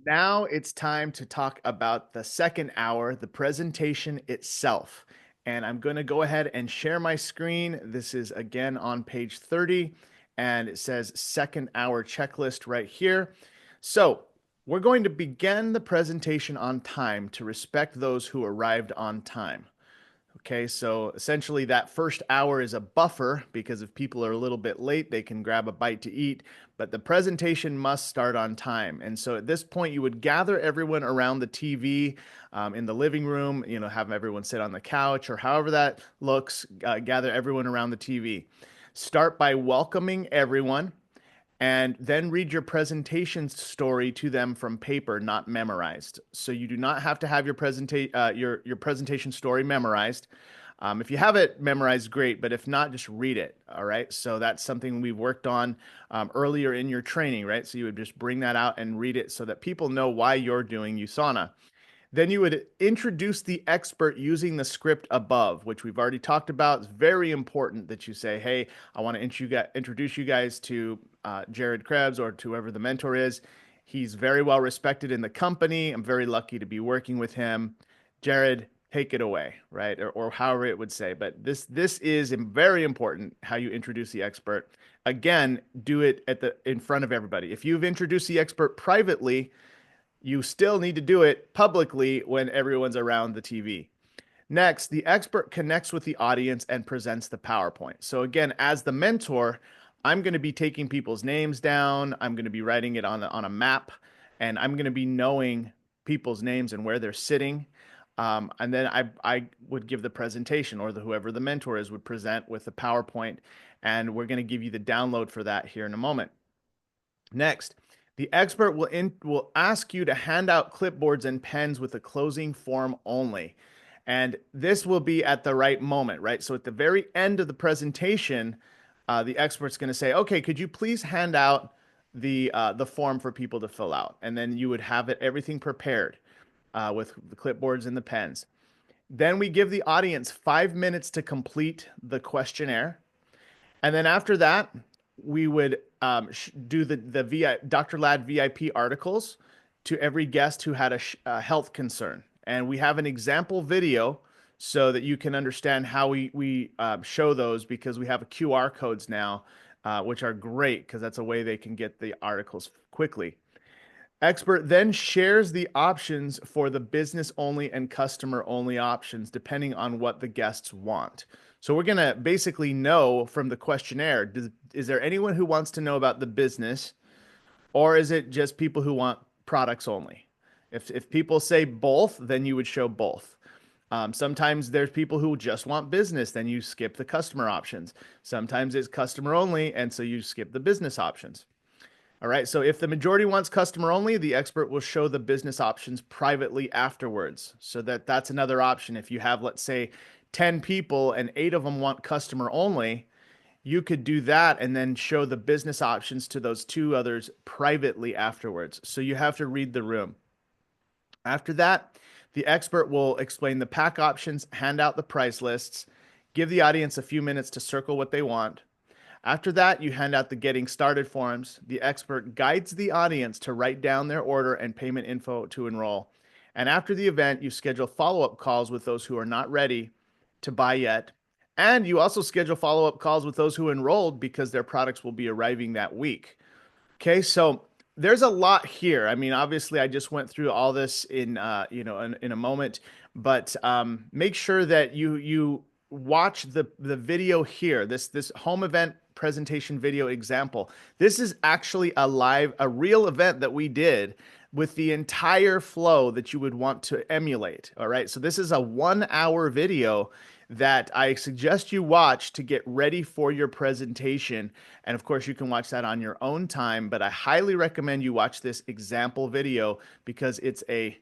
Now it's time to talk about the second hour, the presentation itself. And I'm going to go ahead and share my screen. This is again on page 30, and it says second hour checklist right here. So we're going to begin the presentation on time to respect those who arrived on time. Okay, so essentially that first hour is a buffer because if people are a little bit late, they can grab a bite to eat, but the presentation must start on time. And so at this point, you would gather everyone around the TV in the living room, have everyone sit on the couch or however that looks, gather everyone around the TV. Start by welcoming everyone and then read your presentation story to them from paper, not memorized. So you do not have to have your presentation story memorized. If you have it memorized, great, but if not, just read it. All right. So that's something we've worked on earlier in your training, right? So you would just bring that out and read it so that people know why you're doing USANA. Then you would introduce the expert using the script above, which we've already talked about. It's very important that you say, hey, I want to introduce you guys to Jared Krebs or to whoever the mentor is. He's very well respected in the company. I'm very lucky to be working with him. Jared, take it away, right? Or however it would say. But this is very important how you introduce the expert. Again, do it in front of everybody. If you've introduced the expert privately, you still need to do it publicly when everyone's around the TV. Next, the expert connects with the audience and presents the PowerPoint. So again, as the mentor, I'm going to be taking people's names down. I'm going to be writing it on a map, and I'm going to be knowing people's names and where they're sitting. And then I would give the presentation, or whoever the mentor is would present with the PowerPoint, and we're going to give you the download for that here in a moment. Next, the expert will ask you to hand out clipboards and pens with a closing form only. And this will be at the right moment, right? So at the very end of the presentation, the expert's going to say, okay, could you please hand out the form for people to fill out? And then you would have everything prepared with the clipboards and the pens. Then we give the audience 5 minutes to complete the questionnaire. And then after that, we would do the Dr. Ladd VIP articles to every guest who had a health concern. And we have an example video so that you can understand how we show those because we have QR codes now, which are great because that's a way they can get the articles quickly. Expert then shares the options for the business only and customer only options, depending on what the guests want. So we're going to basically know from the questionnaire, is there anyone who wants to know about the business, or is it just people who want products only? If people say both, then you would show both. Sometimes there's people who just want business, then you skip the customer options. Sometimes it's customer only, and so you skip the business options. All right. So if the majority wants customer only, the expert will show the business options privately afterwards. So that's another option. If you have, let's say, 10 people and 8 of them want customer only, you could do that and then show the business options to those 2 others privately afterwards. So you have to read the room. After that, the expert will explain the pack options, hand out the price lists, give the audience a few minutes to circle what they want. After that, you hand out the getting started forms. The expert guides the audience to write down their order and payment info to enroll. And after the event, you schedule follow-up calls with those who are not ready to buy yet. And you also schedule follow-up calls with those who enrolled because their products will be arriving that week. Okay, so there's a lot here. I mean, obviously, I just went through all this in a moment, but make sure that you watch the video here. This home event presentation video example. This is actually a real event that we did with the entire flow that you would want to emulate. All right, so this is a 1 hour video that I suggest you watch to get ready for your presentation. And of course, you can watch that on your own time, but I highly recommend you watch this example video because it's a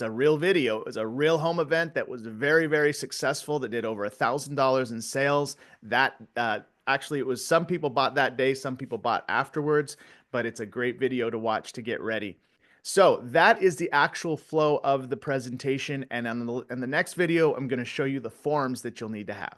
real video. It was a real home event that was very, very successful, that did over $1,000 in sales. That actually, it was some people bought that day, some people bought afterwards, but it's a great video to watch to get ready. So that is the actual flow of the presentation. And in the next video, I'm going to show you the forms that you'll need to have.